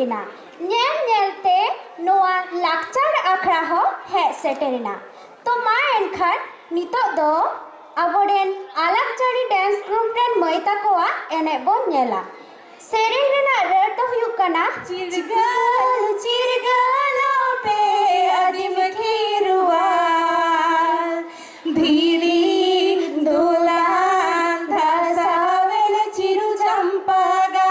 ᱞᱮᱱᱟ ᱧᱮᱞ ᱧᱮᱞᱛᱮ ᱱᱚᱣᱟ ᱞᱟᱠᱪᱟᱨ ᱟᱠᱷᱲᱟ ᱦᱚᱸ ᱦᱮᱡ ᱥᱮᱴᱮᱨᱮᱱᱟ ᱛᱚ ᱢᱟ ᱮᱱᱠᱷᱟᱱ ᱱᱤᱛᱚᱜ ᱫᱚ ᱟᱵᱚᱨᱮᱱ ᱟᱞᱟᱠᱪᱟᱨᱤ ᱰᱮᱱᱥ ᱜᱨᱩᱯ ᱨᱮᱱ ᱢᱟᱹᱭ ᱛᱟᱠᱚᱣᱟᱜ ᱮᱱᱮᱡ ᱵᱚᱱ ᱧᱮᱞᱟ ᱥᱮᱨᱮᱧ ᱨᱮᱱᱟᱜ ᱨᱟᱹᱲ ᱫᱚ ᱦᱩᱭᱩᱜ ᱠᱟᱱᱟ चिरगाल चिरगालों पे अदीम खीरवाल धीरी दोलान धसावेल चिरु चंपागाल।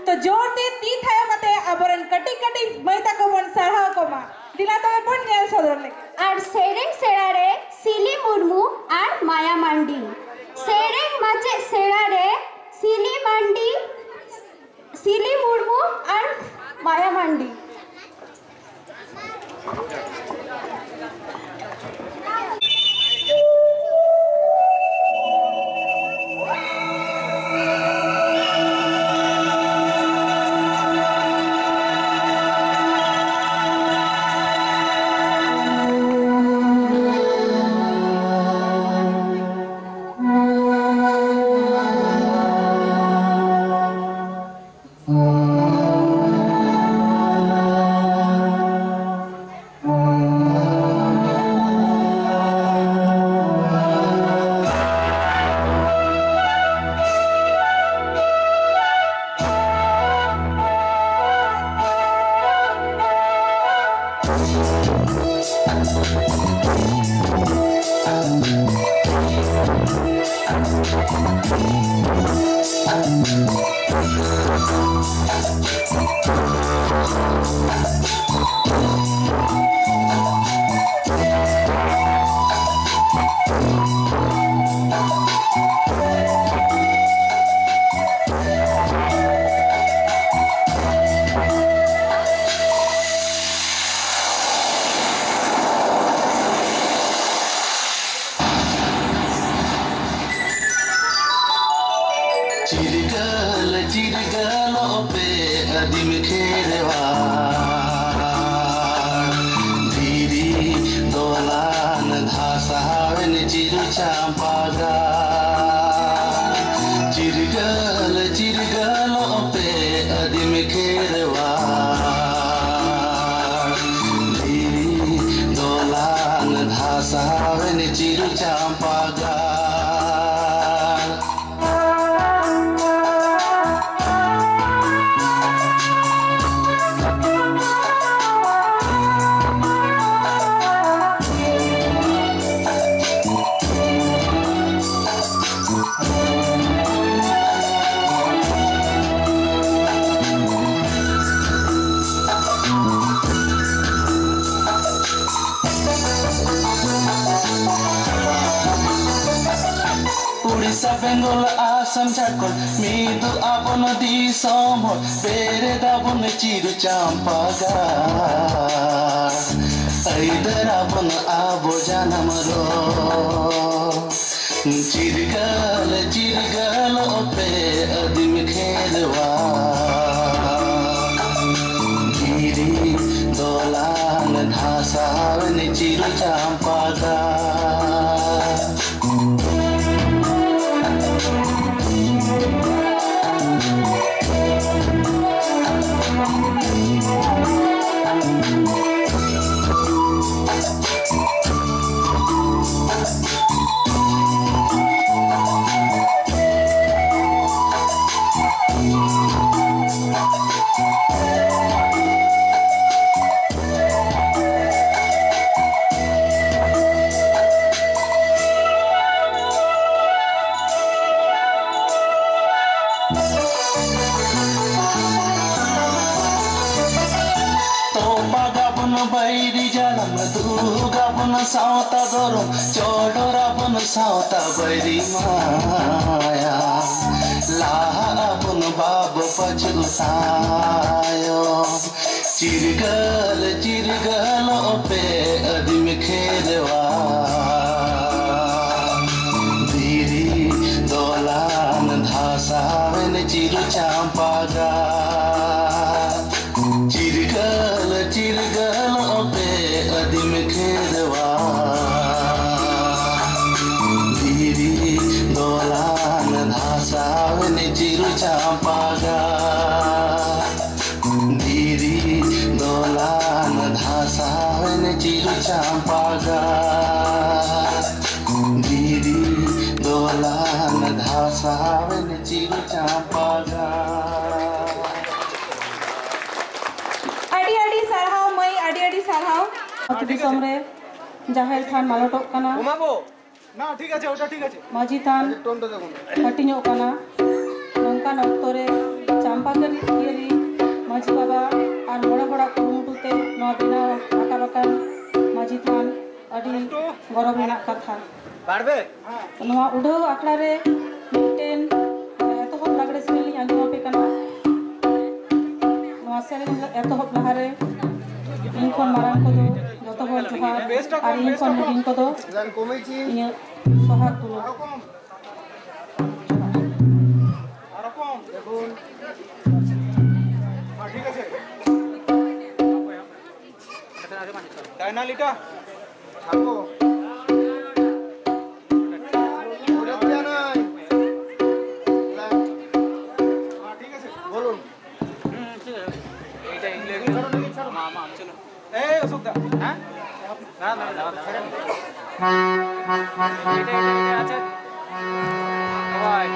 तो जोरते ती थायो कते अबरन कटी कटी मैता को बन साहा को मा दिला तो बन नेल सदर ले और सेरेंग सेड़ा रे सिली मुर्मू और माया मांडी सेरेंग माचे सेड़ा रे सिली मांडी सिली मुर्मू और माया मांडी। चिरगाल चिरगालों पे अदीम खेरवाल धीरी दोलान धासावेन चिरु चंपागाल चिरगाल चिरगालों पे अदीम खेरवाल धीरी दोलान धासावेन चिरु चंपागाल। Uड़ीसा बेंगल आसाम झारखंड मिदु आबन दिसम बेरे दाबन चिरु चंपागाल ऐदर आबन आबो जानम रो चिरगाल चिरगाल पे अदीम खेरवाल धीरी दोलान धासावेन चिरु चंपागाल। बैरी जलम दुर्गाबन सावता गरम चोडराबन सावता बैरी माया लाबन बाब पछुतायो चिरगाल चिरगाल पे अदीम खेरवाल धीरी दोलान धासावेन चिरु चंपागाल चिरगाल चिरगाल पे अदीम खेरवाल धीरी दोलान धासावेन चिरु चंपागाल। আতি দিসম রে জাহের থান মালটক কানা ঘুমাবো না ঠিক আছে ওটা ঠিক আছে মাঝি থান টোনটা দেখুন হাটিñok কানা নংকান অক্তরে চাম্পাকারি মাঝি বাবা আর বড় বড় কুরুমুটুতে নয়া বেনাও রাকাবাকান মাঝি থান আদি গরব ᱨᱮᱱᱟᱜ ᱠᱟᱛᱷᱟ পারবে ᱱᱚᱣᱟ ᱩᱰᱷᱟᱹᱣ ᱟᱠᱷᱲᱟ ᱨᱮ ᱢᱤᱫᱴᱮᱱ ᱮᱛᱚᱦᱚᱵ ᱞᱟᱜᱽᱲᱮ ᱥᱮᱨᱮᱧ ᱞᱤᱧ ᱟᱸᱡᱚᱢ ᱟᱯᱮ ᱠᱟᱱᱟ ᱱᱚᱣᱟ ᱥᱮᱨᱮᱧ ᱮᱛᱚᱦᱚᱵ ᱞᱟᱦᱟᱨᱮ ᱤᱧ ᱠᱷᱚᱱ ᱢᱟᱨᱟᱝ ᱠᱚᱫᱚ ᱡᱚᱛᱚ ᱦᱚᱲ ᱡᱚᱦᱟᱨ ᱟᱨ ᱤᱧ ᱠᱷᱚᱱ ᱦᱩᱰᱤᱧ ᱠᱚᱫᱚ গান কমেছি ᱤᱧᱟᱹᱜ ᱥᱚᱦᱟᱜ ᱫᱩᱞᱟᱹᱲ আরো কম দেখুন ঠিক আছে তাই না লিটা থাকো ওটা দেয়া নাই ঠিক আছে বলুন এইটা ইংলিশ মামা চলো এই অশোক দা হ্যাঁ না না না এটা আছে ভাই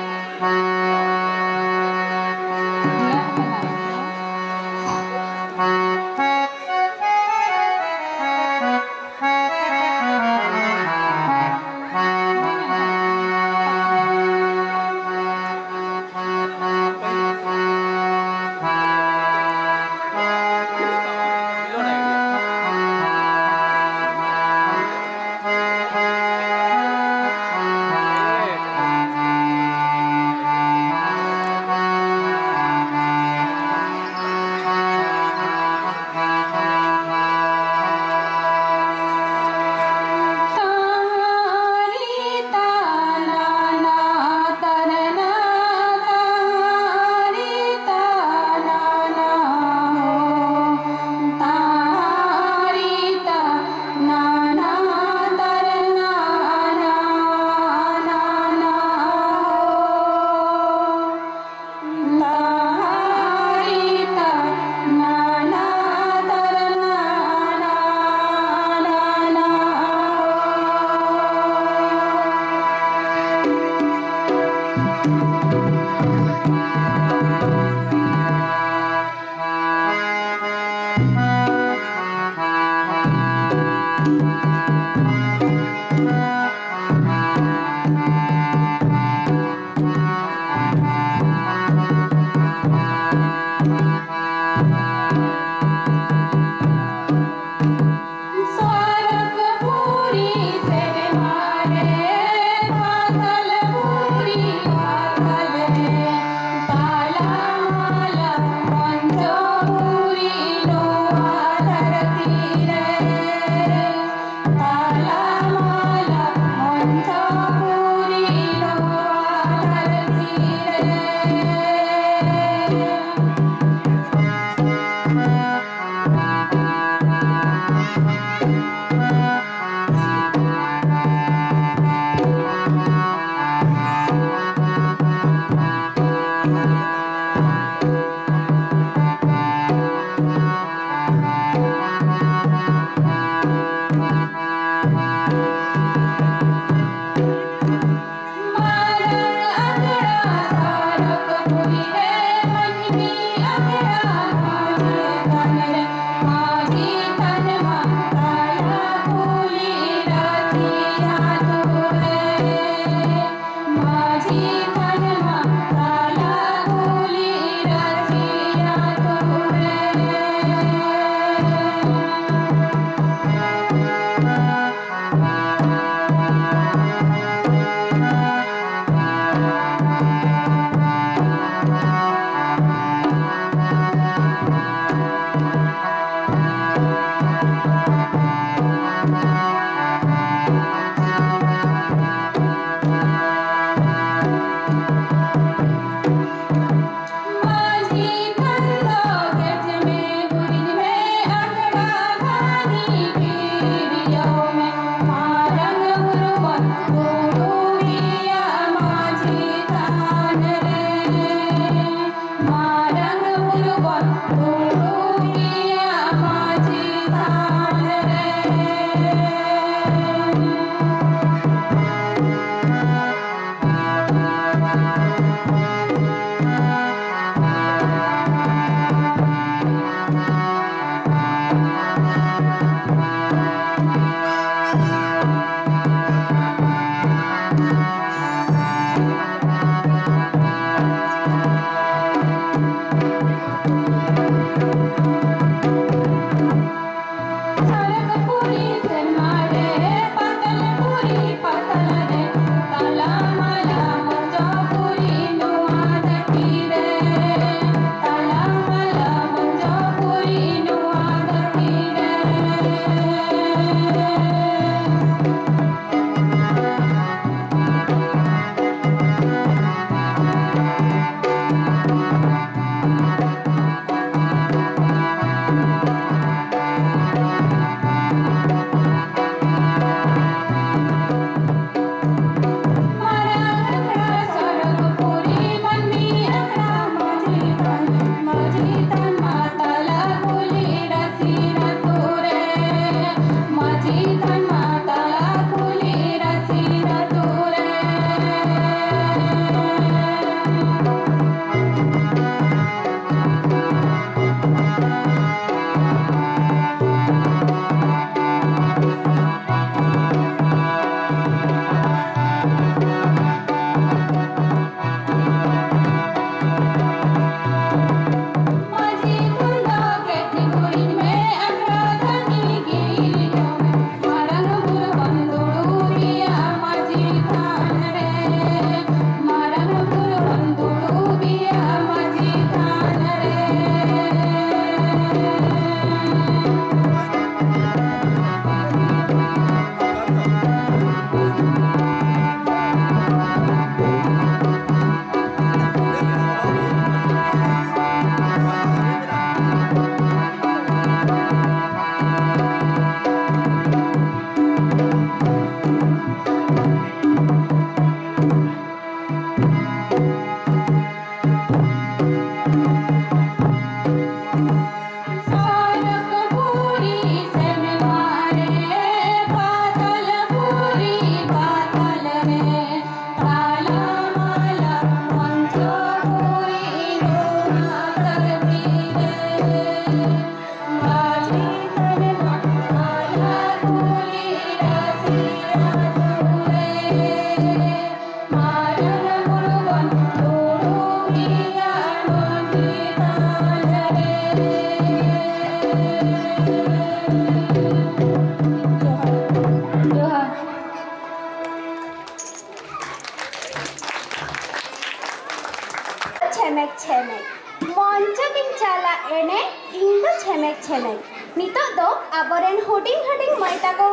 छेमेक छेमेक नितो दो आबोरेन हुडिंग हुडिंग मैता को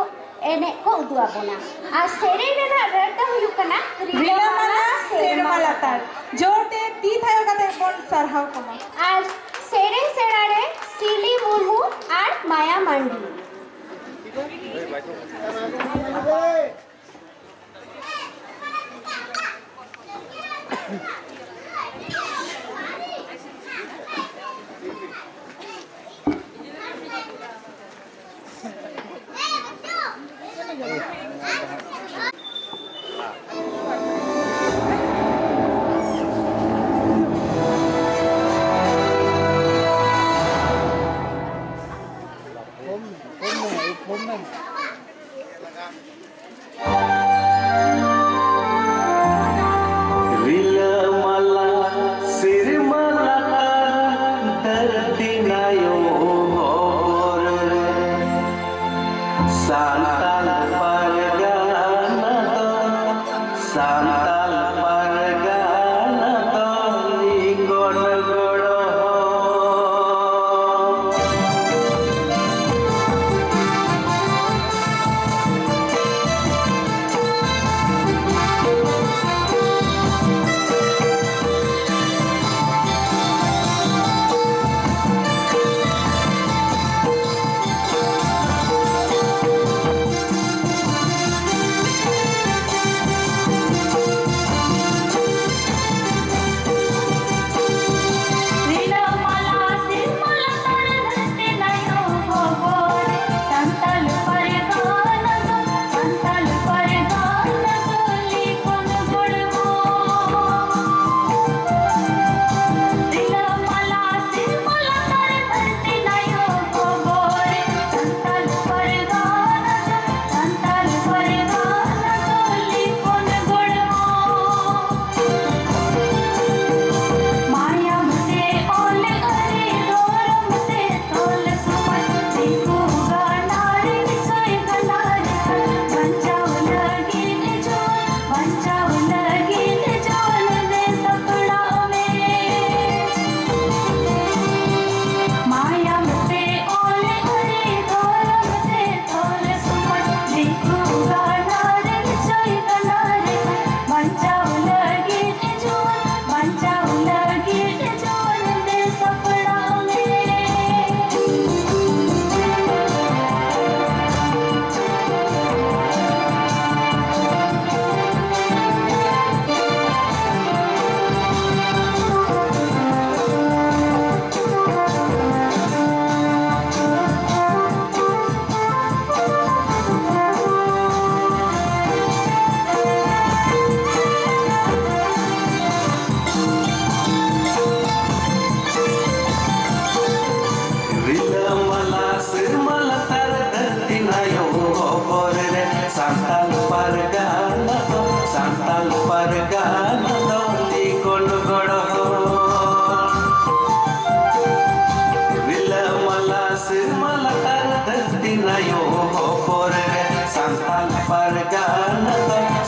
एने को उदुआ बोना आ सेरेन रेना रेड द हुयु कना रीलामाला सेरमालातार जोरते ती थायो काते बोन सरहाव कमा আর serene সেরারে Seely Murmu R Maya mandi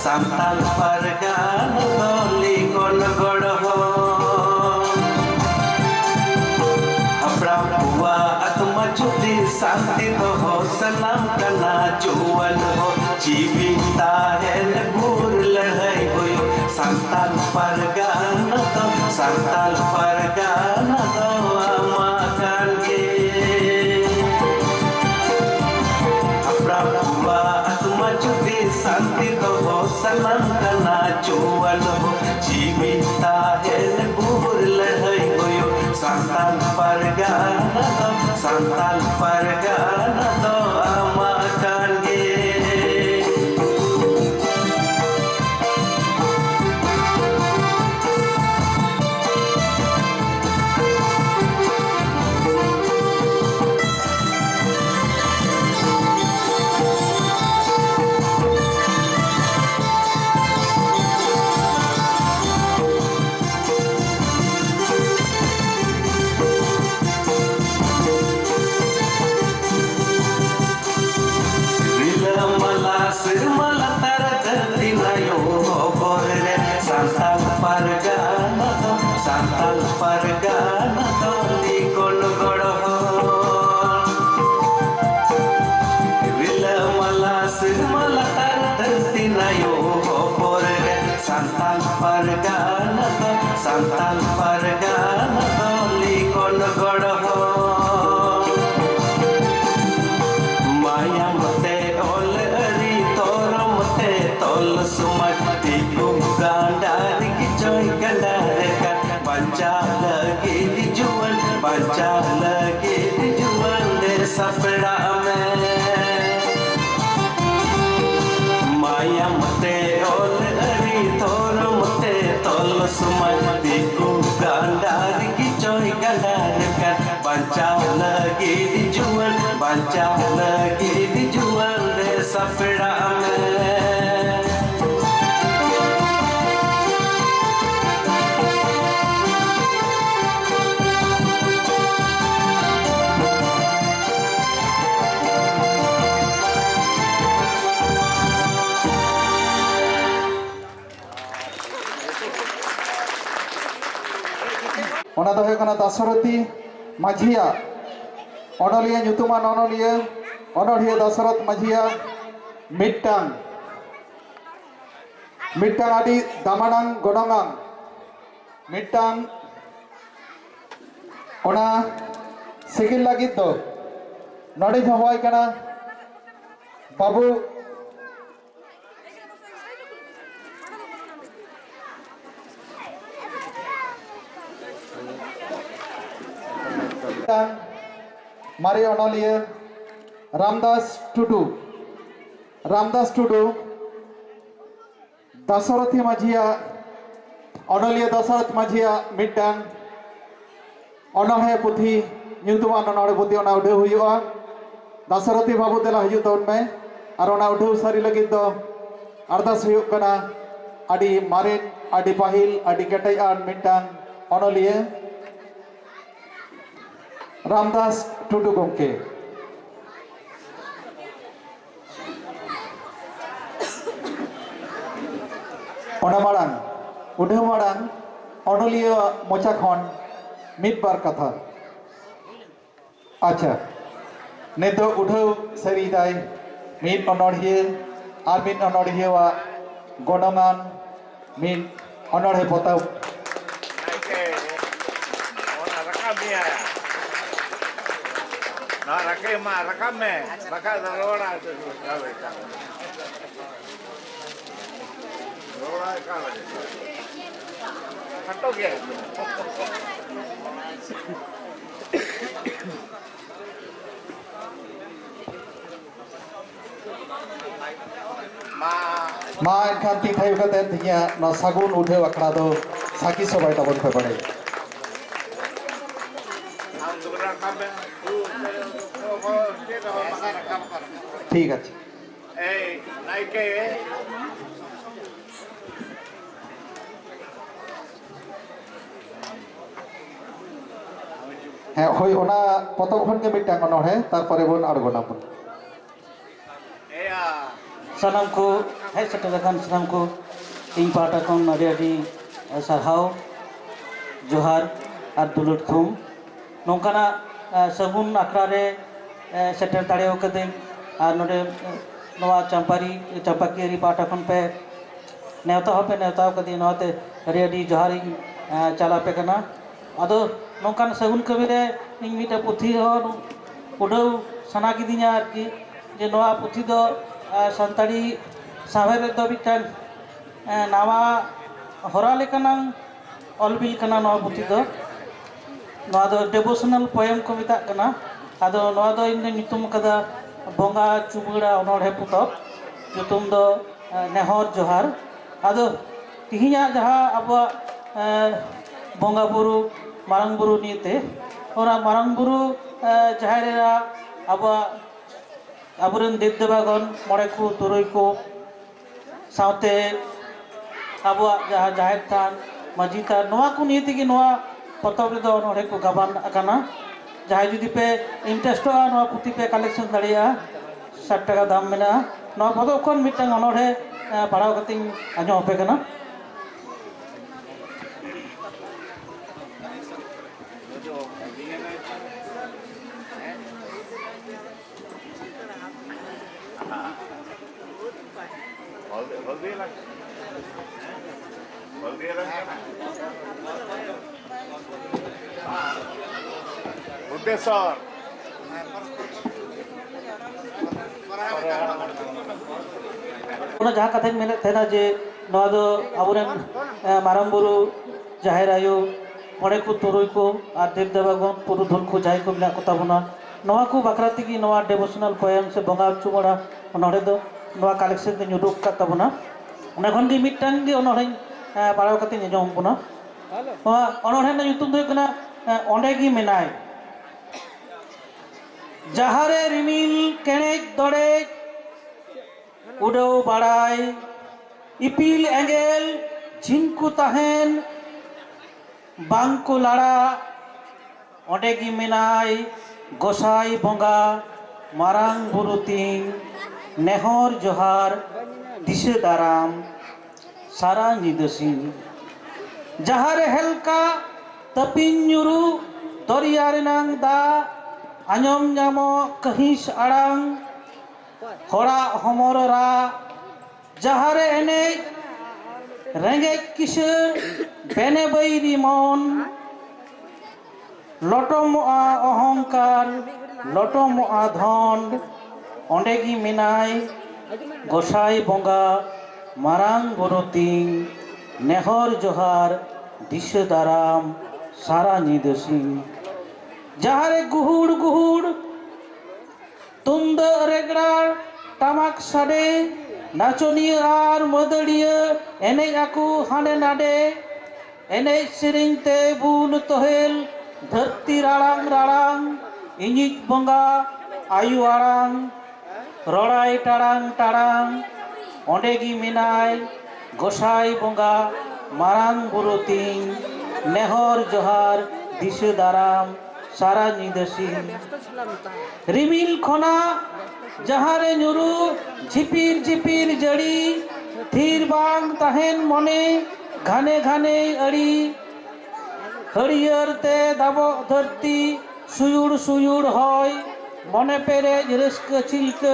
Santal Pargana Doli Kon Godoho Abrahua Atma Chuti Santi Ho Salam Kana Chuan Ho Chivita Hen Gur Lahai Hoyo Santal Pargana Do Santal Pargana Do Amakan Ge Abrahua Atma Chuti Santi Ho Salam Kana Chuan Ho Chivita Hen Gur Lahai Hoyo Santal Pargana Do Santal Pargana Do Amakan Ge Santan Pargana Doli Konogodaho Mayang Mate Ol Ari Toram Mate Tol Sumat Tiku Ganda Riki Joy Ganda Rekat Panca lagi dijual Panca lagi dijual Desa Pedame Mayang Mate Ol Ari Toram Mate Tol Sumat Tiku Ganda Riki Joy Ganda Rekat Panca lagi dijual Panca lagi dijual Desa Pedame ᱚᱱᱟ ᱫᱚ ᱦᱩᱭᱩᱜ ᱠᱟᱱᱟ ᱫᱟᱥᱚᱨᱚᱛᱷᱤ ᱢᱟᱹᱡᱷᱤᱭᱟᱜ ᱚᱱᱚᱞᱤᱭᱟᱹ ᱧᱩᱛᱩᱢᱟᱱ ᱚᱱᱚᱞᱤᱭᱟᱹ ᱫᱟᱥᱚᱨᱚᱛᱷ ᱢᱟᱹᱡᱷᱤᱭᱟᱜ ᱢᱤᱫᱴᱟᱝ ᱟᱹᱰᱤ ᱫᱟᱢᱟᱱᱟᱝ ᱜᱚᱱᱚᱝᱟᱱ ᱢᱤᱫᱴᱟᱝ ᱚᱱᱟ ᱥᱤᱜᱤᱞ ᱞᱟᱹᱜᱤᱫ ᱫᱚ ᱱᱚᱰᱮ ᱦᱚᱦᱚᱣᱟᱭ ᱠᱟᱱᱟ ᱵᱟᱵᱩ मारे ऑनलिया रामदास टुडू दशरथी माझिया ऑनलिया दशरथ माझिया मिटान ऑनहे पुथी ᱧᱩᱛᱩᱢᱟᱱ ᱚᱱᱚᱬᱦᱮ ᱯᱩᱛᱷᱤ ᱚᱱᱟ ᱩᱰᱷᱟᱹᱣ ᱦᱩᱭᱩᱜᱼᱟ दशरथी बाबू देला हिजुग तबन में और ओना उठाव सारी लगिद दो अरदास हुयुग कना आदि मारेन आदि पाहिल आदि केटेजान मिटान ऑनलिया रामदास टुडू गंके ओना माड़ांग उठाव माड़ांग ऑनलिया मोचा खन मिद बार कथा अच्छा नेतो उठाव सारी दाय मिद अनोढ़िया और मिद अनोढ़िया गणमान मिद अनोढ़े पताव No, rakame, baka rola tu sabe. Rola kabe. Kato ke? Ma एनखान ती थाई कते तिया न सागुन उठे अखड़ा दो साकी सबाई तबन पे पड़े ठीक है हाँ होय ओना पतब खन के मिटांग अनोढ़े तार परे बोन अड़गोना बोन सानाम को हेज सेटरकान सानाम को इन पाटा खन अडी अडी सारहाव जोहार और दुलुट थुम नोंकाना सगुन आखड़ा रे सेटर दाड़ेव कदें और नोडे नवा चंपाकियारी पाटा खन पे नेवता होपे नेवता कदी नवाते अडी अडी जोहार चला पे कना अदो नोंकान सगुन कवि रे इन मिटा पुथी हो उड़ाव सना किदिया आरकी जे नवा पुथी दो सानताड़ी सावेर दो मिटान नवा हरा लेकानां ऑलबिल कना नवा पुथी दो नवा दो डेवोशनल पोएम को मिता कना आदो नवा दो इन नितुम कदा बोंगा चुबड़ा अनोढ़े पुतब नितुम दो नेहर जोहार आदो तिहिया जहाँ अब बोंगा बुरु मारंग बुरु नीते ओना मारंग बुरु जहारेरा अब अबुरन देव देवागन मोड़े को तुरुई को साउते अब जहाँ जाहिर थान मजी थान नवा को नीति की नवा पतब रे दो नोड़े को गबान अकाना जहाँ जुदी पे इंटरेस्ट हो नवा पुती पे कलेक्शन दड़िया 60 टाका दाम में ना नवा पतब खन मिटंग अनोढ़े पढ़ाव कतिंग आजो पे कना बुद्धेश्वर जहाँ कथा मेन थे जे अब माराम बुरु जाहिर आयो मड़े को तुरुई को और देव देवागण पुरुधन को जहाँ को मेना कोताबना नवा को बकरा तेगी नवा डेवोशनल पोएम से बंगा चुमड़ा नोड़े दो नवा कलेक्शन के उडुक काताबना उन्हें खन के मिटन के उन्होंने पाराव कते निजोम बना उन्होंने नुतुम दो कना ओंडे की मेनाय जहारे रिमिल केनेक दड़े उड़ो बाड़ाय इपिल एंगेल झिनकु तहन बांको लाड़ा ओंडे की मेनाय गोसाई बंगा मारांग बुरु तीन नेहर जोहार दिशे दाराम सारा निदसिन जहारे हेलका तपिन ᱧᱩᱨᱩ दरिया रेनांग दा आंजम ᱧᱟᱢᱚ कहिस आड़ांग हरा हमररा जहारे एने रेंगे किशोर बेने बैरी मन लटमआ अहंकार लटमआ धन ओंडेगी मेनाय गोसाई बंगा मारांग बरतिं नेहर जोहार दिशे दाराम सारा निदसिं जहारे गुहुड़ गुहुड़ तुंद रेगड़ार टामाक साडे नाचनिया आर मदड़िया एने आकू हाने नाडे एने सेरिंते बुल तोहेल धरती राड़ांग राड़ांग इंजिज बंगा आयु आड़ांग रड़ाई टाड़ांग टाड़ांग ओंडेगी मेनाय गोसाई बंगा मारांग बुरु तीन नेहर जोहार दिशे दाराम सारा निदसिन रिमिल खना जहारे ᱧᱩᱨᱩ झिपिर झिपिर जड़ी थीर बांग तहेन मने घाने घाने अड़ी हरियर ते दाबो धरती सुयुड़ सुयुड़ हय मने पेरेज रस्क चिलक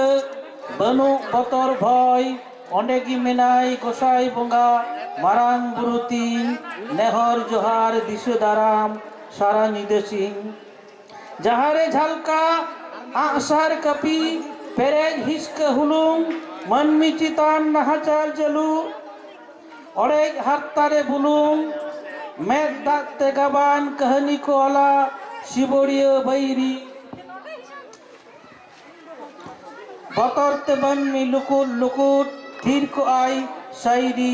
बनु बतर भय ओंडेगी मेनाय गोसाई बंगा मारांग बुरु तीन नेहर जोहार दिशे दाराम सारा निदसिन जहारे झलका आसार कपी पेरेज हिस्क हुलुंग मनमी चितान नाहाचार जलू ओड़ेज हात्तारे बुलुंग मेद दाते गबान कहानी को आला शिबोड़िया बैरी बतरते बनमी लुकुट लुकुट थीर को आई साइरी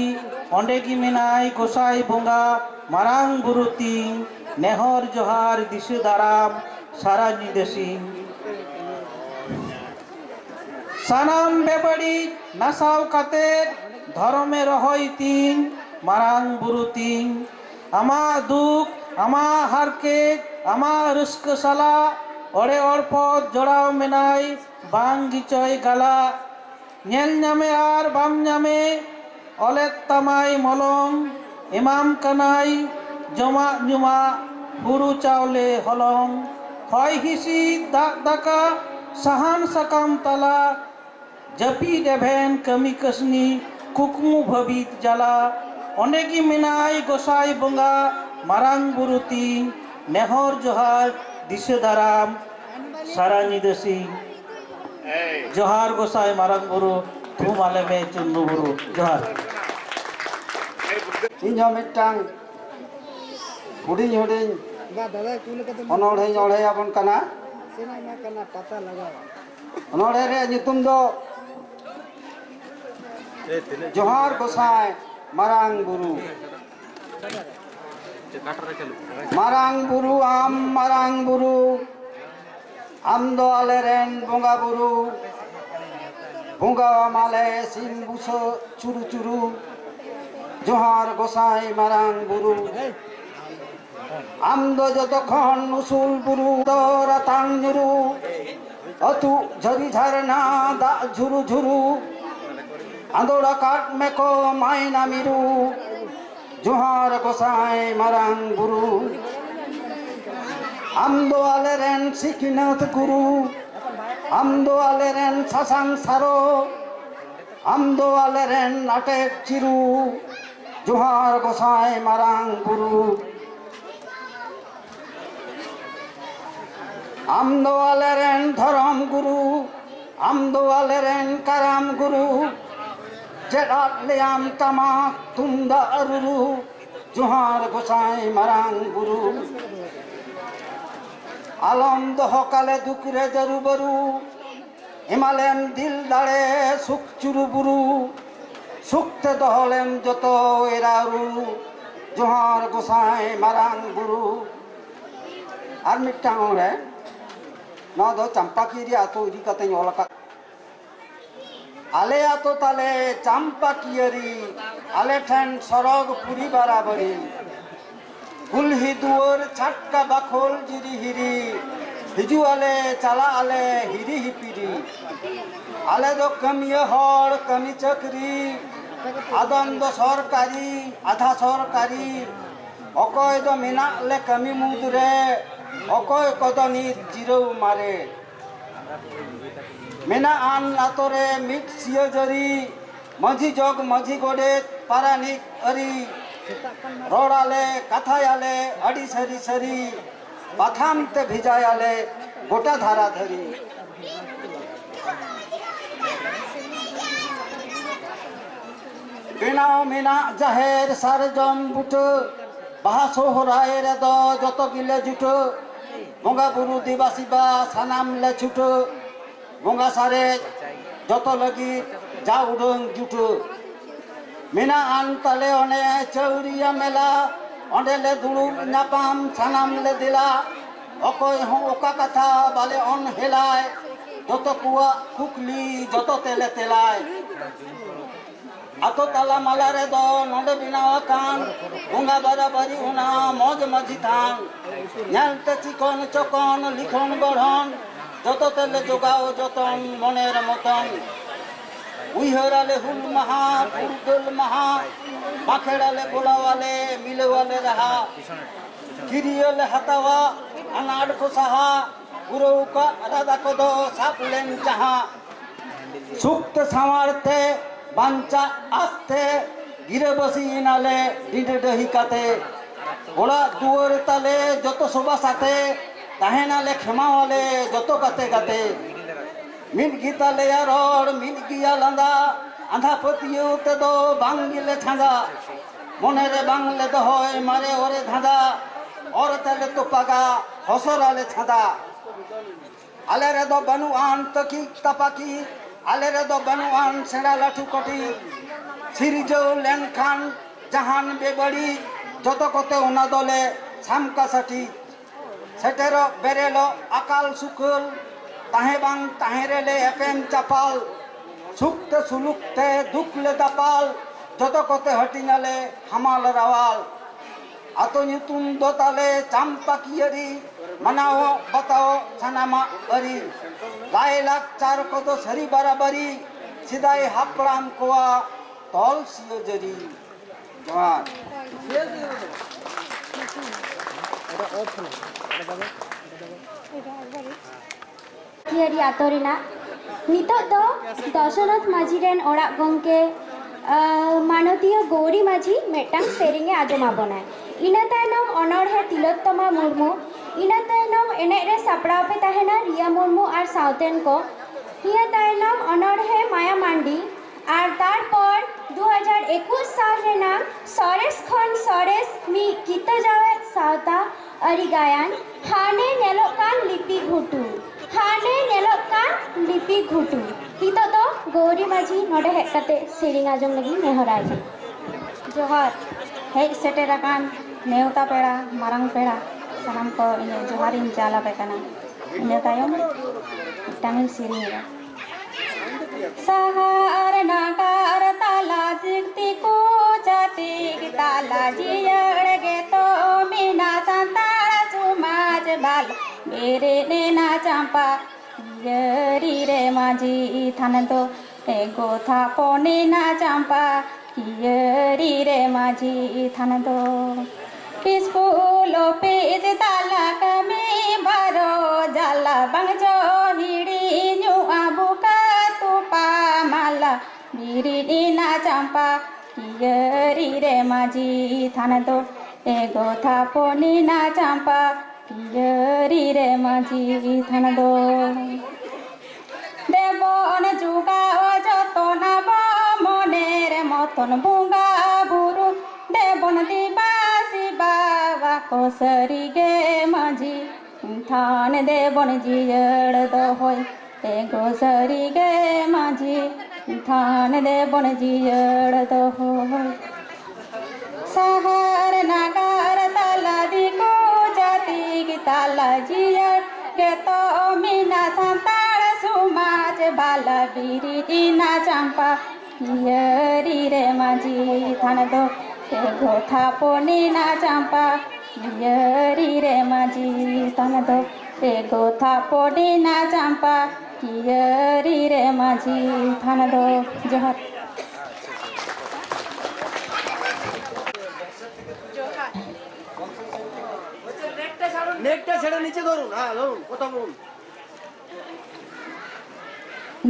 ओंडेगी मेनाय गोसाई बंगा मारांग बुरु तीन नेहर जोहार दिशे दाराम सारा निदसिन सानाम बेबड़ी नासाव काते धर्मे रहोई तीन मारांग बुरु तीन आमा दुख आमा हारके आमा रस्क साला ओड़े ओड़पद जोड़ाव मेनाय बांग गिचय गाला नेल नामे आर बाम नामे ओलेत तामाय मलम इमाम कनाई जमा जुमा हुरु चावले हलम हय हिसी दाक दाका साहान साकाम तला जपी देभेन कमी कसनी कुकमु भबित जाला ओंडेगी मेनाय गोसाई बंगा मारांग बुरु तीन नेहर जोहार दिशे दाराम सारा निदसिन जोहार गोसाई मारांग बुरु थुम आले में चुन्नु बुरु जोहार इन्हों मिट्टांग हुडिंग हुडिंग अनोढ़े ओढ़े आबन कना अनोढ़े रे नितुम दो जोहार गोसाई मारांग बुरु मारांग बुरु आम दो आले रेन बंगा बुरु बंगा माले सिम बुसो चुरु चुरु जोहार गोसाई मारांग बुरु आम दो जतक्षण उसूल बुरु दो रातांग ᱧᱩᱨᱩ अतु झरी झरना दा झुरु झुरु आंदोड़ा काट में को मायना मिरु जोहार गोसाई मारांग बुरु आम दो आले रेन सिकिनाथ गुरु आम दो आले रेन सासांग सारो आम दो आले रेन नाटेक चिरु जोहार गोसाई मारांग बुरु आमदो आलेरेन धरम गुरु आमदो आलेरेन कराम गुरु जेडाट लेयाम तमाक तुमदा अरुरु जोहार गोसाई मारांग बुरु आलम दोहकाले दुकरे जरु बरु हिमालयन दिल दाड़े सुख चुरु बुरु सुखते दहलेम जतो एरारु जोहार गोसाई मारांग बुरु और मिट्टांग रे ना दो चंपाकीरी आतो इदी कते ओलका आले आतो ताले चंपाकीरी आले ठन सरग पुरी बराबरी कुल्ही दुवर छटका बखोल जिरी हिरी हिजु आले चला आले हिरी हिपिरी आले दो कमिया हर कमी चक्री आदम दो सरकारी आधा सरकारी अकय दो मिना ले कमी मुदरे अकय कदनी जिरो मारे मेना आन आतरे मिट सियो जरी मझी जग मझी गोडे पारानिक अरी रोडाले कथायाले अड़ी सरी सरी बाथाम ते भिजायाले गोटा धारा धरी बेनाओ मेना जाहेर सारजम बुट बाहा सोहराय रे दो जतो गिले जुट बोंगा बुरु दिवासिबा सानाम ले छुट बोंगा सारे जतो लगी जा उडंग जुट मेना आन तले ओने चौरिया मेला ओंडे ले दुलु नापाम सानाम ले दिला अकय हो ओका कथा बाले ओन हेलाय जतो कुआ कुकली जतो तेले तेलाय आतो ताला माला रे दो नोडे बिनावा कान बोंगा बराबरी उना मौज मजी थान न्यालते चिकन चकन लिखन बढ़न जतो तेले जोगाओ जतन मनेर मतन उइहराले हुल महा पुरदुल महा माखेड़ाले बोलावाले मिलेवाले रहा किरियले हतावा अनाड़ को सहा गुरु का राधा को दो सापलेन जहा सुक्त सामारते बांचा आस्ते गिरे बसी इनाले डिडे डही काते ओला दुवर ताले जतो सोबा साथे ताहेनाले खेमावाले जतो काते काते मिन गीताले यारोड़ मिन गिया लंदा आंधा पतियो ते दो बांगिले छांदा मने रे बांगले दो होय मारे ओरे धांदा और तले तो पागा हसराले छांदा आले रे दो बनु आन तकी तपाकी आले रे दो बनु आन सेड़ा लाठू कटी सिरिजो लेनखान जहान बेबड़ी जतो कोते उना दोले सामका सटी सेटेरो बेरेलो अकाल सुकुल ताहे बांग ताहे रेले एपेम चापाल सुखते सुलुकते दुखले दापाल जतो कोते हटिनाले हमाल रावाल आतो न्यूतुम दो ताले चांपा कियरी मनाओ बताओ सनामा अरी लाए लाख चार को दो सरी बराबरी सिदाई हापड़ाम कोआ तौल सियो जरी जवान कियरी आतोरिना नितो दो दशरथ माझी रेन ओड़ा गंके मानतीय गौरी माझी मेटांग सेरिंगे आजमा बनाए इना तायनम अनोढ़े तिलोत्तमा मुर्मू इना तायनम एने रे सापड़ाव पे ताहेना रिया मुर्मू और साउतेन को इना तायनम अनोढ़े माया मांडी और तारपर 2021 साल रेना सरेस खन सरेस मी गीत जावे सावता अरी गायन हाने नेलोकान लिपि घुटू हाने नेलोकान लिपि घुटू हितो तो गौरी माझी नोडे हेज कते सेरिंग आजम लगी नेहराय जोहार हेज सेटेराकान नेवता पेड़ा मारंग पेड़ा सानाम को इने जोहार इन जाला बेकना इने तायम टांगिल सेरिंग सहार नाकार ताला जिगती को जाती ताला जियड़ गे तो मीना संतारा सुमाज बाल मेरे नेना चंपा यरी रे माझी थान तो एगो था कोने ना चंपा यरी रे माझी थान तो स्कूलो पेज ताला कमी बारो जाला बंगजो हिड़ी न्यू आबू का तुपा माला मेरी नेना चंपा कियरी रे माझी थान दो एगो थापनी ना चांपा कियरी रे माझी थान दो देवन जुगा যতনা মনের মতন বুঙ্গা বুরু দেবন দিবাসী বাবা কোসরি গে মাঝি থান দেবন জিয়ড় দহই এগো সরি গে মাঝি থান দেবন জিয়ড় দহই সাহার নাগার তালা দিকো জাতি তালা জিয়ড় গে তো মিনা সান্তাল সুমাজ বালা বিরি দিনা চাম্পা কিয়রি রে মাঝি থান দো এগো থাপনি না চাম্পা কিয়রি রে মাঝি থান দো এগো থাপনি না চাম্পা কিয়রি রে মাঝি থান দো জোহার নেকটা ছেড়ে নিচে ধরুন, হ্যাঁ ধরুন, কথা বলুন।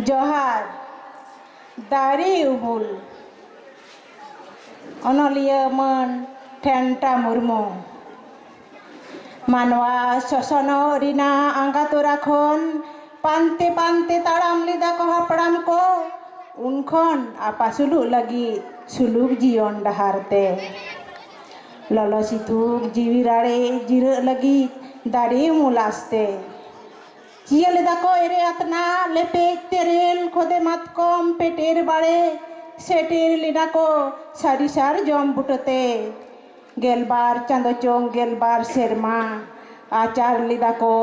জোহার দারি উবুল অনলিয়া মন ঠেন্টা মুরমু মানওয়া শোষণ রিনা আঙ্গাতোরা খন পান্তে পান্তে তাড়াম লিদা ko hapram ko unkhon apasulu lagi suluk jion daharte lolo situk jiwirare jira lagi dari mulaste Ciel dako ere atna lepe terel khode matkom peter bare seter linako sarisar jom butote gelbar chando chong gelbar serma achar lidako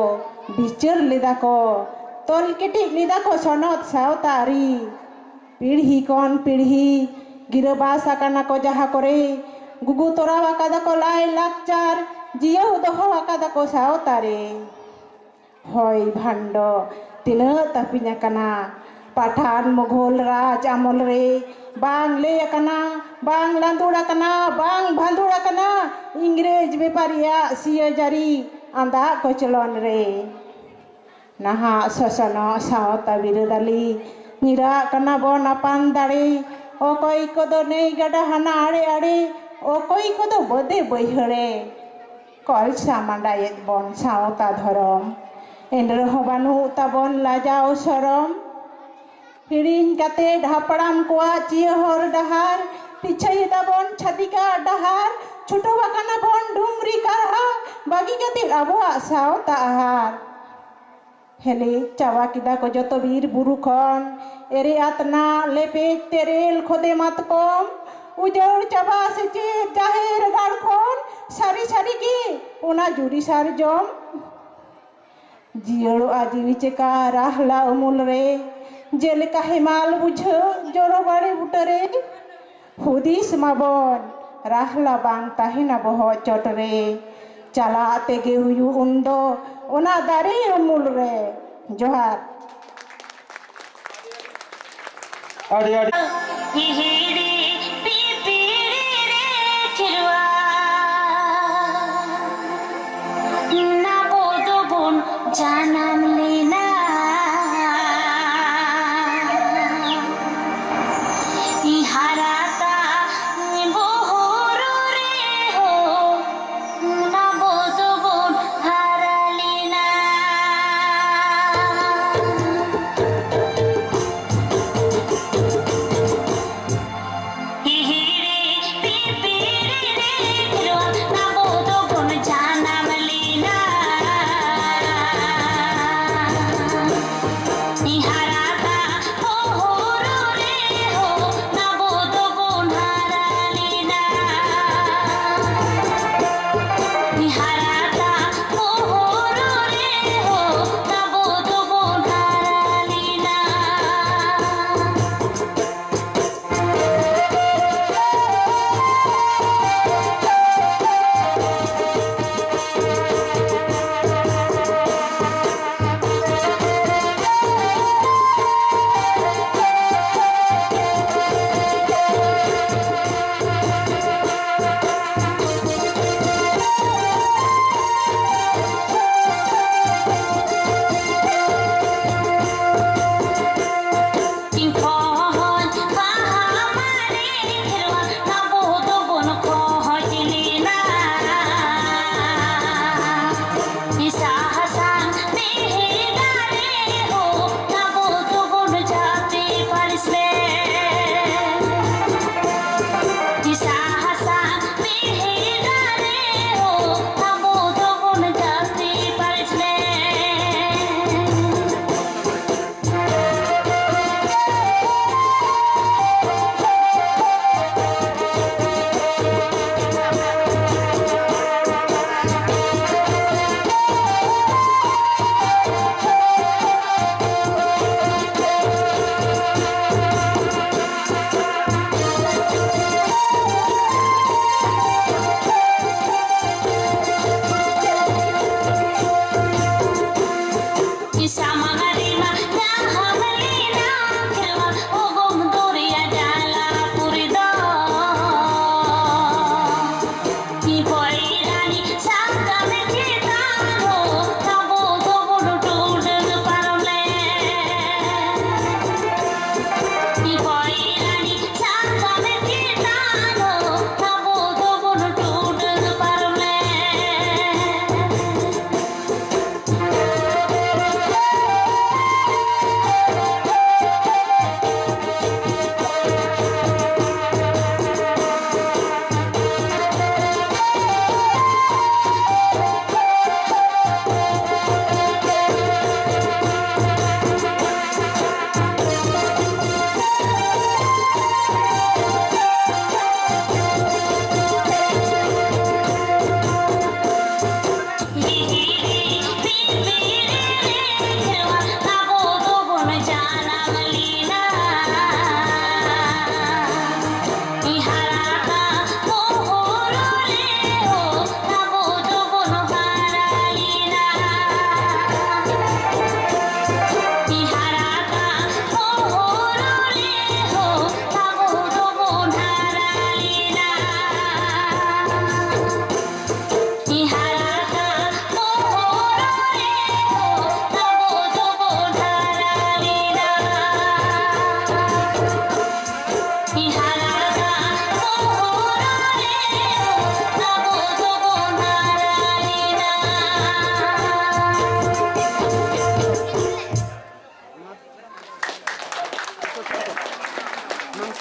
bichar lidako tol keti lidako sonot sautari pidhi kon pidhi girabas akana ko jaha kore gugu torawa kadako lai lakchar jiyo doho akadako sautare Hoi bhando tina tapi nyakana pathan mughal raj amol re bang le kana bang landura kana bang bhandura kana ingrej beparia siya jari anda koclon re naha sasana sawta birodali nira kana bon apan dare okoi kodo nei gada hana are are okoi kodo bode boihare kol samandayet bon sawta dhorom Endro hobanu tabon lajau sorom hiring kate dhapram kuwa cihor dahar pichai tabon chadika dahar choto bakana bon dumri karha bagi kate abwa sao tahar hele chawa kida ko joto bir buru khon ere atna lepe terel khode matkom ujor chaba seche jaher gar khon sari sari ki una juri sar jom जियड़ो आजीवी चेका राहला उमुल रे jail का हिमाल बुझ जोरो बड़े बुटरे हुदिस माबन राहला बांग ताहिना बहो चोटरे चला तेगे हुयु उंदो ओना दारे उमुल रे जोहार आड़ी आड़ी janam lena iharata bohoro re ho na bodobon haralina hihire pipire re na bodobon janam lena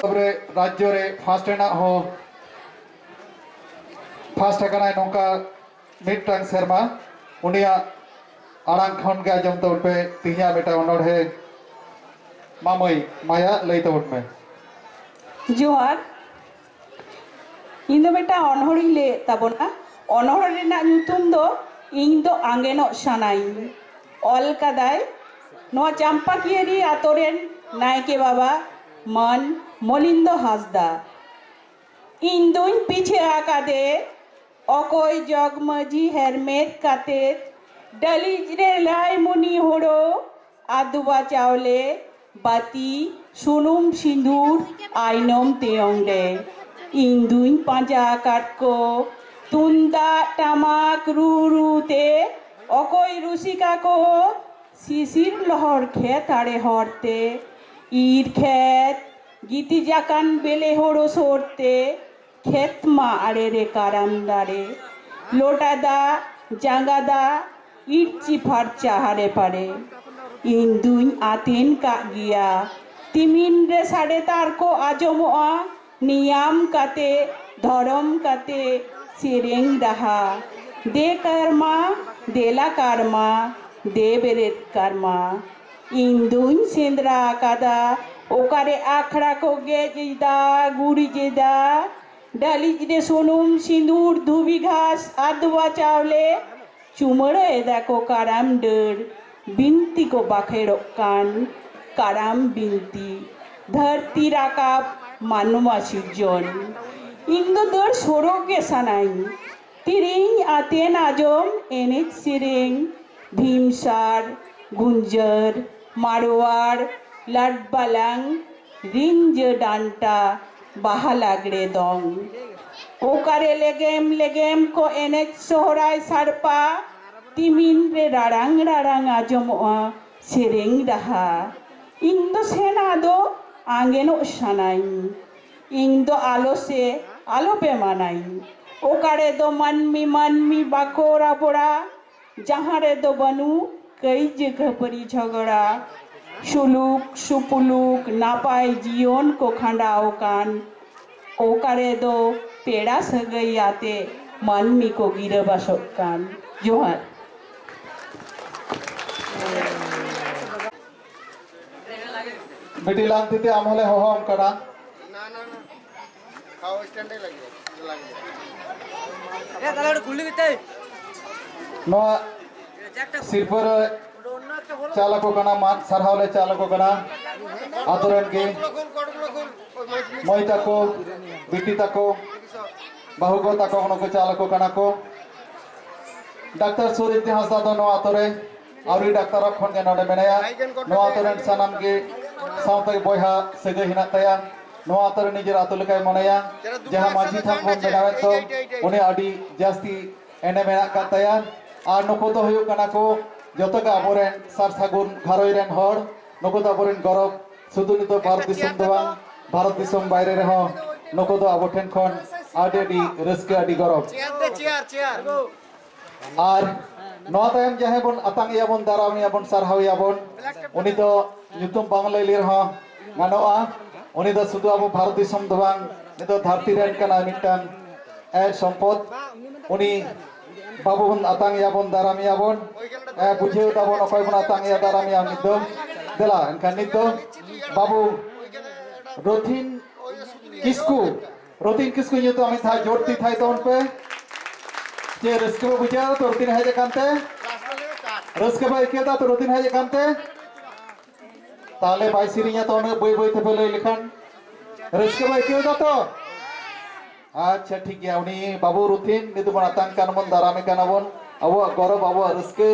तबरे राज्य रे फास्ट रेना हो फास्ट हकना नोका मिटटांग सेरमा उनिया आड़ांग खन के आजम तो पे तिहिया बेटा उनोड़ है मामई माया लई तो में जोहार इन दो बेटा अनहरी ले ताबोना अनहर रेना ᱧᱩᱛᱩᱢ दो ᱤᱧ ᱫᱚ ᱟᱸᱜᱮᱱᱚᱜ ᱥᱟᱱᱟᱭᱤᱧ ᱚᱞ ᱠᱟᱫᱟᱭ ᱱᱚᱣᱟ ᱪᱟᱢᱯᱟᱠᱤᱭᱟᱹᱨᱤ ᱟᱛᱳ ᱨᱮᱱ ᱱᱟᱭᱠᱮ ᱵᱟᱵᱟ ᱢᱟᱱ ᱢᱚᱞᱤᱱᱫᱚ ᱦᱟᱸᱥᱫᱟ ᱤᱧ ᱫᱩᱧ ᱯᱤᱪᱷᱟᱹ ᱟᱠᱟᱫᱮ ᱚᱠᱚᱭ ᱡᱚᱜᱽ ᱢᱟᱹᱡᱷᱤ ᱦᱮᱨᱢᱮᱫ ᱠᱟᱛᱮᱫ ᱰᱟᱹᱞᱤᱡ ᱨᱮ ᱞᱟᱭᱢᱩᱱᱤ ᱦᱳᱲᱳ ᱟᱫᱽᱣᱟ ᱪᱟᱣᱞᱮ ᱵᱟᱹᱛᱤ ᱥᱩᱱᱩᱢ ᱥᱤᱸᱫᱩᱨ ᱟᱭᱱᱚᱢ ᱛᱮᱭᱚᱝ ᱨᱮ ᱤᱧ ᱫᱩᱧ ᱯᱟᱸᱡᱟ ᱟᱠᱟᱫ ᱠᱚ तुंदा टमाक रू रू ते अकोई रुसिका को शिशिर लहर खेत आड़े हरते ईर खेत गीति जाकान बेले होड़ो सोरते खेत मा आड़े रे काराम दारे लोटा दा जांगा दा इर्ची फार्चा हारे पारे इंदुन आतेन का गिया तिमिन रे साड़े तार को आजमोआ नियाम काते धर्म काते सेरेंग रहा दे कर्मा देला कर्मा दे बेरेत कर्मा इंदुन सेंद्रा कादा ओकारे आखड़ा को गेजेदा गुड़ी जेदा डाली जे सोनुम सिंदूर धुबी घास आदवा चावले चुमड़े एदा को काराम डर बिनती को बाखेड़ो कान काराम बिनती धरती राकाब मानवा सिर्जन इन दो दर सोरो के सनाई तिरिंग आतेन आजम एनेज सिरेंग भीमसार गुंजर मारवाड़ लाडबालांग रिंज डांटा बाहा लागड़े दोंग ओकारे लेगेम को एनेज सोहराय सारपा तिमिन रे रारांग रारांग आजमोआ सिरेंग रहा इन दो सेना दो आंगेनो सनाई इन दो आलो से आलो पे मनाई ओकारे दो मनमी बाकोरा बोड़ा जहाँ रे दो बनू कई जगह परी झगड़ा सुलूक सुपुलूक नापाय जीवन को खंडाओ कान ओकारे दो पेड़ा सगई आते मनमी को गिरे बसोक कान जोहार बेटी लांती ते आमले होहम करा नोआ सिरपर चालको कना मान सरहावले चालको कना आतोरन के मोइता को बिटी तको बाहुगो तको को चालको कना को डॉक्टर सूर्य इतिहास दा नो आतोरे आउरी डॉक्टर खन के नडे मेनाया नो आतोरन सनम के सावते बोयहा सगे हिना तया नो आतोरे निजेर आतो लेकाय मनाया जहां माझी थाम बन बनावे तो उनी आडी जास्ती एने मेना का तया आर नुको तो हुयु कना को जतो का आबोरेन सार सागुन घरोय रेन हर नुको तो आबोरेन गौरव सुदु नितो भारत दिसम दो भारत दिसम बायरे रे हो नुको तो आबो ठेन खन आडी रस्के आडी गौरव आर नो तायम जहे बन अतांग याबन दाराम याबन सरहाव याबन उनी तो ᱧᱩᱛᱩᱢ ᱵᱟᱝ ᱞᱟᱹᱭ ᱞᱮ ᱨᱮᱦᱚᱸ ᱜᱟᱱᱚᱜᱼᱟ उनी दो सुदु आबो भारत दिसम दो बांग नितो धरती रेन कना मिटान ए सम्पद उनी बाबू बन अतांग याबन दाराम याबन ए बुझे ताबन अकय बन अतांग या दाराम या नितो देला एनखान नितो बाबू रोथिन किसकु नितो आमी था जोड़ती थाई तो उन पे जे रस्के बुझा तो रोथिन है जे कांते रस्के भाई केदा तो रोथिन है जे कांते ताले बाई सिरिया तो उन्हें बोई थे पहले लिखन रस्के भाई क्यों जातो अच्छा ठीक है उन्हीं बाबू रुथिन नितु बन अतांग कान बन दारामे कान बन अब गौरव अब रस्के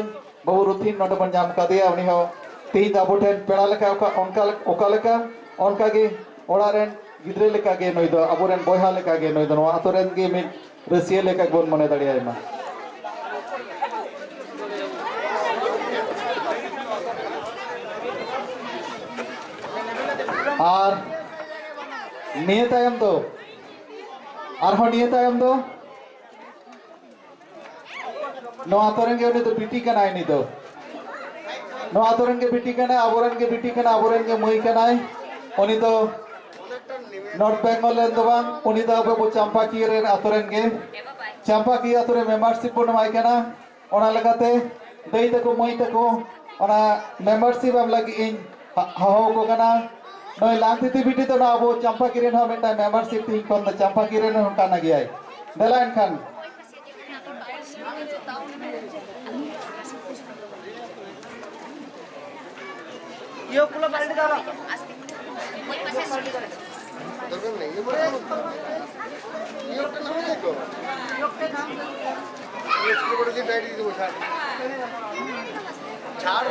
बाबू रुथिन नोटे बन जाम का दिया उन्हीं हो तीन अब ठेन पेड़ा लेका ओका लेका उनका के ओड़ा रेन गिद्रे लेका के नोई दो अब रेन बोयहा लेका के नोई दो आतो रेन के मिन रसिया लेका बन मने दड़िया मा आर नियतायम दो आरहो नियतायम दो नो आतोरन के उन्हें तो बिटी का नाई नहीं दो नो आतोरन के बिटी का ना आबोरन के बिटी का ना आबोरन के मुई का नाई उन्हें तो नॉर्थ बेंगल रेन दो बांग उनी दा अब चंपाकी रेन आतो रेन गे चंपाकी आतो रे मेंबरशिप बन माय केना ओना लगाते दई तको मई तको ओना मेंबरशिप am lagi इन हाहो को कना नय लांगती बिटी तो ना अब चंपाकी रेन हा मेटा मेंबरशिप ती कोन द चंपाकी रेन होता ना गियाय देला एनखान यो कुला बाल्टी दाला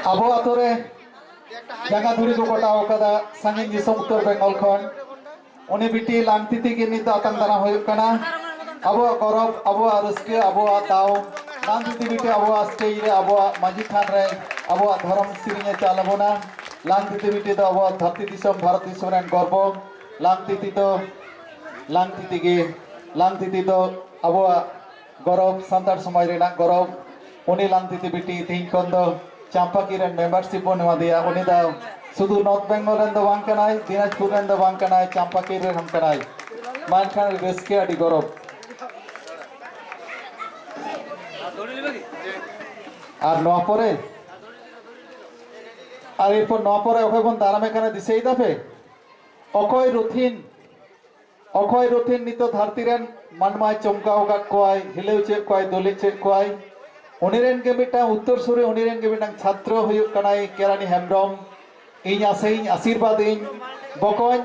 अब आतोरे जगह धुरी को गोटाव कदा संगिन दिसोम उत्तर बेंगल खन उनी बिटी लांगती के नित आतंक दाना होय कना अब गौरव अब रस्के अब दाव लांगती बिटी अब स्टेज रे अब माजी थान रे अब धर्म सिरिने चालबोना लांगती बिटी तो अब धरती दिसोम भारत दिसोम रेन गर्व लांगती तो अब गौरव संतार समाज रेना गौरव उनी लांगती बिटी तीन कोन दो चंपाकी रेन मेंबरशिप बन दिया उनी दा शुद्ध नॉर्थ बेंगल रेन दो बांग कनाय दिनाजपुर रेन दो बांग कनाय चंपाकी रेन हम कनाय मान खान रस्के अडी गौरव আর নপরে আর এরপর নপরে অক্ষয় বোন দারাম এখানে দিছেই দাফে অক্ষয় রথিন নিত ধারতিরেন মানমায় চমকাও গাট কোয়াই হিলেও চেক কোয়াই দলি চেক কোয়াই উনিরেন কে মিটা উত্তর সুরে উনিরেন কে মিটাং ছাত্র হুয়ুক কানাই কেরানি হেমব্রম ইñ আছেইñ আশীর্বাদ ইñ বকন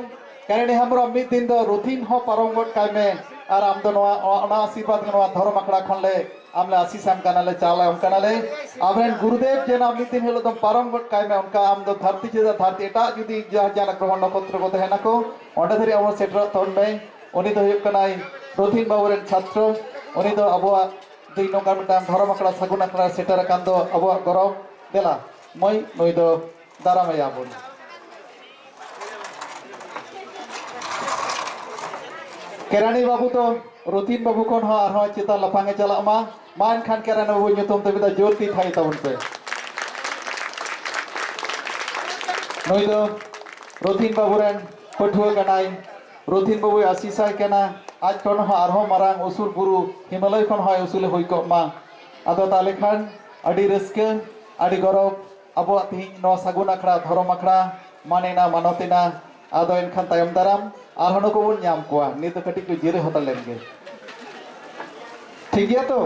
কেরানি হেমব্রম মিদ দিন দ রথিন হ পারঙ্গট কাইমে আর আম দ নোয়া অনা আশীর্বাদ নোয়া ধর্ম আকড়া খনলে আমলে आशीष हम कनाले चाला हम कनाले आमरेन गुरुदेव जेना मिदिन हेलो दम पारंगट कायमे उनका आम दो धरती जेदा धरती एटा जुदी जाना ग्रहण नक्षत्र को तहेना को ओंडे धरि अब सेटर तोन में उनी दो हुयुक कनाय रथिन बाबुरेन छात्र उनी दो अबवा दुई नंगा मिटाम धर्म आखड़ा सगुन आखड़ा सेटर कान दो अबवा गौरव देला मई नई दो दारामाया बोल केरानी बाबू तो रथिन बाबू कोन हो आर हो चिता लफांगे चला मा मान खान केरानी बाबू nyutum te bida jorti thai tabun pe noi do Rathin बाबू रेन पठुआ kanai रथिन बाबू आशीषाय केना आज कोन हो आर हो मारांग उसूल बुरु हिमालय कोन हो उसूल होई को मा आदो ताले खान अडी रस्के अडी गौरव अबो तिहिं नो सागुन आखड़ा धर्म आखड़ा मानेना मानतेना आदो एनखान तायम दाराम आर हनो को बन नाम कोआ नि तो कटी को जिरे होता लेंगे ठीक है तो